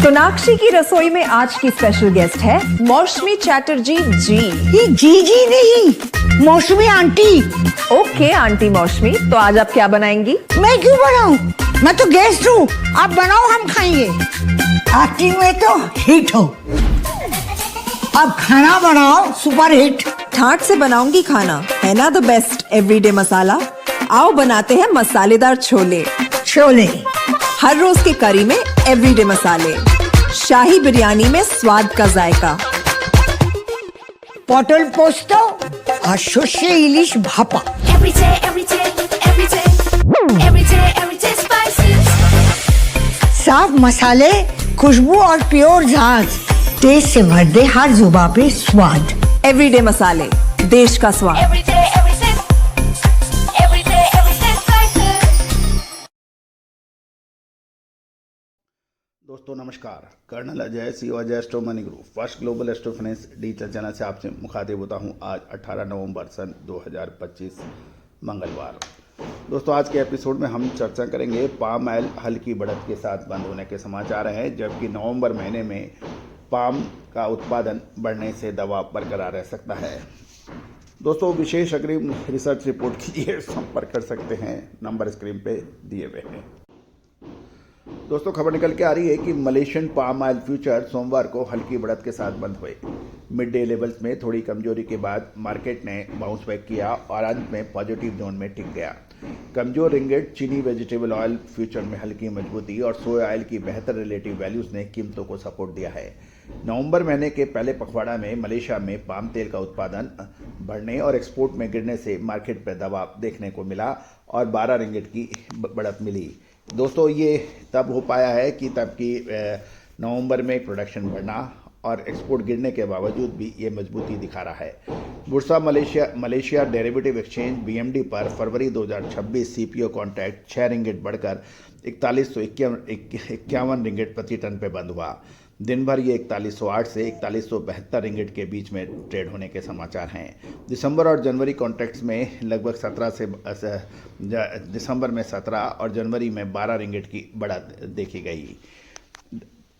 सोनाक्षी की रसोई में आज की स्पेशल गेस्ट है मौसमी चैटर्जी जी। ये जी नहीं, मौसमी आंटी। ओके आंटी मौसमी, तो आज आप क्या बनाएंगी? मैं क्यों बनाऊं? मैं तो गेस्ट हूँ, आप बनाओ हम खाएंगे। एक्टिंग में तो हिट हो, अब खाना बनाओ सुपर हिट। ठाट से बनाऊंगी खाना, है ना द बेस्ट एवरीडे मसाला। आओ बनाते हैं मसालेदार छोले। छोले हर रोज के करी में एवरीडे मसाले, शाही बिरयानी में स्वाद का जायका। পটল পোস্ত আর সর্ষে ইলিশ ভাপা। साफ मसाले, खुशबू और प्योर झाग, टेस्ट से भर दे हर जुबान पे स्वाद। एवरीडे मसाले, देश का स्वाद। दोस्तों नमस्कार। Colonel Ajay CEO Ajay astro money group first global astro finance digital channel से आपसे मुखातिब होता हूं। आज 18 नवंबर सन 2025 मंगलवार। दोस्तों आज के एपिसोड में हम चर्चा करेंगे पाम ऑयल हल्की बढ़त के साथ बंद होने के समाचार हैं, जबकि नवंबर महीने में पाम का उत्पादन बढ़ने से दबाव बरकरार रह सकता है। दोस्तों विशेष अग्रिम रिसर्च रिपोर्ट के लिए संपर्क कर सकते हैं, नंबर स्क्रीन पे दिए हुए हैं। दोस्तों खबर निकल के आ रही है कि मलेशियन पाम ऑयल फ्यूचर सोमवार को हल्की बढ़त के साथ बंद हुए। मिड डे लेवल्स में थोड़ी कमजोरी के बाद मार्केट ने बाउंस बैक किया और अंत में पॉजिटिव जोन में टिक गया। कमजोर रिंगिट, चीनी वेजिटेबल ऑयल फ्यूचर में हल्की मजबूती और सोया ऑयल की बेहतर रिलेटिव वैल्यूज ने कीमतों को सपोर्ट दिया है। नवंबर महीने के पहले पखवाड़ा में मलेशिया में पाम तेल का उत्पादन बढ़ने और एक्सपोर्ट में गिरने से मार्केट पर दबाव देखने को मिला और 12 रिंगिट की बढ़त मिली। दोस्तों ये तब हो पाया है कि नवंबर में प्रोडक्शन बढ़ना और एक्सपोर्ट गिरने के बावजूद भी ये मजबूती दिखा रहा है। Bursa Malaysia derivative exchange BMD पर फरवरी 2026 CPO कॉन्ट्रैक्ट 6 रिंगिट बढ़कर 4151 रिंगिट प्रति टन पे बंद हुआ। दिन भर ये 4108 से 4172 रिंगिट के बीच में ट्रेड होने के समाचार हैं। दिसंबर और जनवरी कॉन्ट्रैक्ट्स में लगभग 17 से दिसंबर में 17 और जनवरी में 12 रिंगिट की बढ़त देखी गई।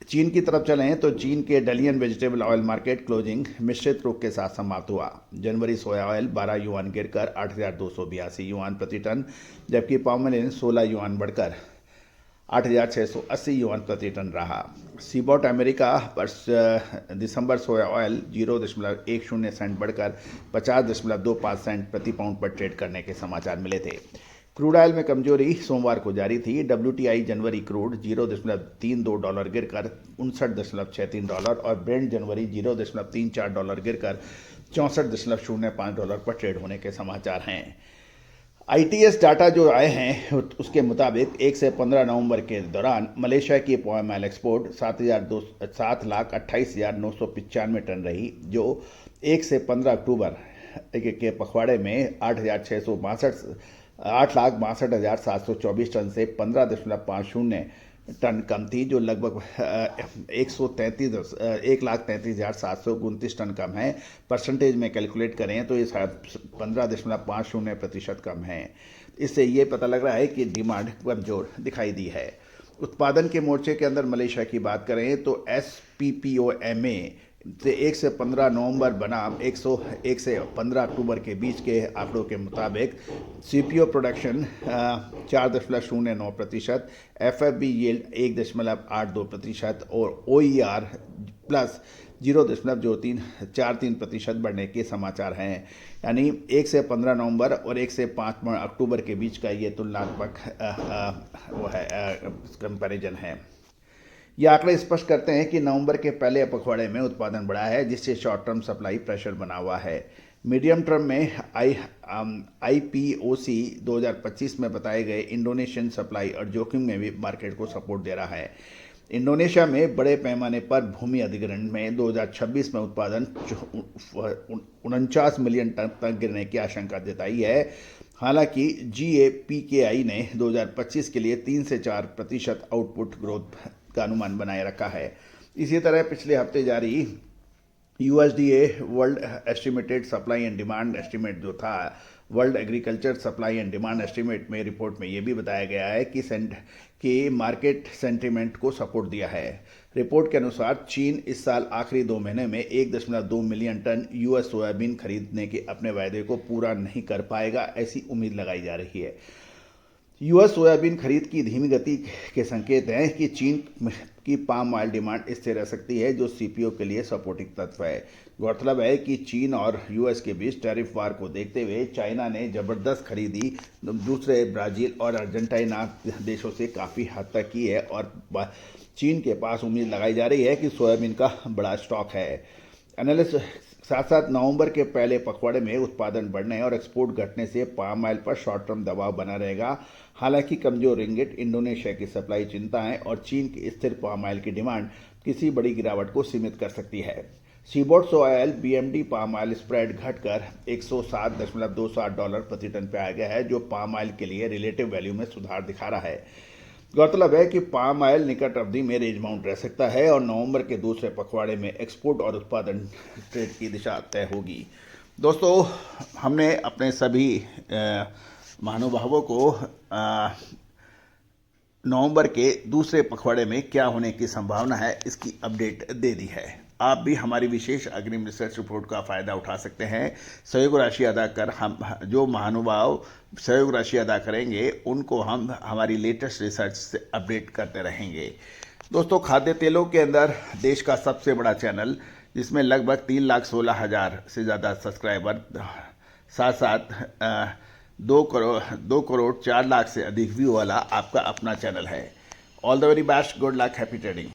चीन की तरफ चलें तो चीन के डलियन वेजिटेबल ऑयल मार्केट क्लोजिंग मिश्रित रुख के साथ समाप्त हुआ। जनवरी सोया ऑयल 12 युआन गिरकर 8,282 युआन प्रति टन, जबकि पाम ऑयल 16 युआन बढ़कर 8,680 युआन प्रति टन रहा। सीबॉट अमेरिका पर दिसंबर सोया ऑयल 0.10 सेंट बढ़कर 50.25 सेंट प्रति पाउंड पर ट्रेड करने के समाचार मिले थे। क्रूड ऑयल में कमजोरी सोमवार को जारी थी। WTI जनवरी क्रूड $0.32 गिरकर $59.63 और ब्रेंट जनवरी $0.34 गिरकर $64.05 पर ट्रेड होने के समाचार हैं। ITS डाटा जो आए हैं उसके मुताबिक 1 से 15 नवंबर के दौरान मलेशिया की पाम ऑयल एक्सपोर्ट 7,28,995 टन रही, जो 1 से 15 अक्टूबर के पखवाड़े में 8,62,724 टन से 15.50 टन कम थी, जो लगभग 1,33,729 टन कम है। परसेंटेज में कैलकुलेट करें तो ये 15.50% कम है। इससे ये पता लग रहा है कि डिमांड कमजोर दिखाई दी है। उत्पादन के मोर्चे के अंदर मलेशिया की बात करें तो SPPOMA से 1 से 15 नवंबर बनाम 1 से 15 अक्टूबर के बीच के आंकड़ों के मुताबिक CPO प्रोडक्शन 4.09%, FFB यील्ड 1.82% और OER प्लस 0.43% बढ़ने के समाचार हैं। यानी 1 से 15 नवंबर और 1 से 5 अक्टूबर के बीच का ये तुलनात्मक कंपैरिजन है। ये आंकड़े स्पष्ट करते हैं कि नवंबर के पहले पखवाड़े में उत्पादन बढ़ा है, जिससे शॉर्ट टर्म सप्लाई प्रेशर बना हुआ है। मीडियम टर्म में IPOC 2025 में बताए गए इंडोनेशियन सप्लाई और जोखिम में भी मार्केट को सपोर्ट दे रहा है। इंडोनेशिया में बड़े पैमाने पर भूमि अधिग्रहण में 2026 में उत्पादन 49 मिलियन टन तक गिरने की आशंका जताई है। हालांकि GAPKI ने 2025 के लिए 3 से 4% आउटपुट ग्रोथ का अनुमान बनाए रखा है। इसी तरह पिछले हफ्ते जारी USDA world estimated supply and demand estimate जो था world agriculture supply and demand estimate में रिपोर्ट में ये भी बताया गया है कि मार्केट सेंटीमेंट को सपोर्ट दिया है। रिपोर्ट के अनुसार चीन इस साल आखिरी 2 महीने में 1.2 मिलियन टन यूएस सोयाबीन खरीदने के अपने वायदे को पूरा नहीं कर पाएगा, ऐसी उम्मीद लगाई जा रही है। यूएस सोयाबीन खरीद की धीमी गति के संकेत हैं कि चीन की पाम ऑयल डिमांड स्थिर रह सकती है, जो सीपीओ के लिए सपोर्टिंग तत्व है। गौरतलब है कि चीन और यूएस के बीच टैरिफ वार को देखते हुए चाइना ने जबरदस्त खरीदी दूसरे ब्राजील और अर्जेंटीना देशों से काफ़ी हद तक की है और चीन के पास उम्मीद लगाई जा रही है कि सोयाबीन का बड़ा स्टॉक है। एनालिस्ट साथ साथ नवंबर के पहले पखवाड़े में उत्पादन बढ़ने और एक्सपोर्ट घटने से पाम ऑयल पर शॉर्ट टर्म दबाव बना रहेगा। हालांकि कमजोर रिंगिट, इंडोनेशिया की सप्लाई चिंताएं और चीन की स्थिर पाम ऑयल की डिमांड किसी बड़ी गिरावट को सीमित कर सकती है। सीबोर्ड सोया बीएमडी पाम ऑयल स्प्रेड घटकर $107.27 प्रति टन पे आ गया है, जो पाम ऑयल के लिए रिलेटिव वैल्यू में सुधार दिखा रहा है। गौरतलब है कि पाम ऑयल निकट अवधि में रेंज बाउंड रह सकता है और नवंबर के दूसरे पखवाड़े में एक्सपोर्ट और उत्पादन ट्रेड की दिशा तय होगी। दोस्तों, हमने अपने सभी महानुभावों को नवंबर के दूसरे पखवाड़े में क्या होने की संभावना है, इसकी अपडेट दे दी है। आप भी हमारी विशेष अग्रिम रिसर्च रिपोर्ट का फ़ायदा उठा सकते हैं। सहयोग राशि अदा कर हम जो महानुभाव सहयोग राशि अदा करेंगे उनको हम हमारी लेटेस्ट रिसर्च से अपडेट करते रहेंगे। दोस्तों, खाद्य तेलों के अंदर देश का सबसे बड़ा चैनल, जिसमें लगभग 3,16,000 से ज़्यादा सब्सक्राइबर, साथ साथ 2 करोड़ 4 लाख से अधिक व्यू वाला आपका अपना चैनल है। All the very best, good luck, happy trading.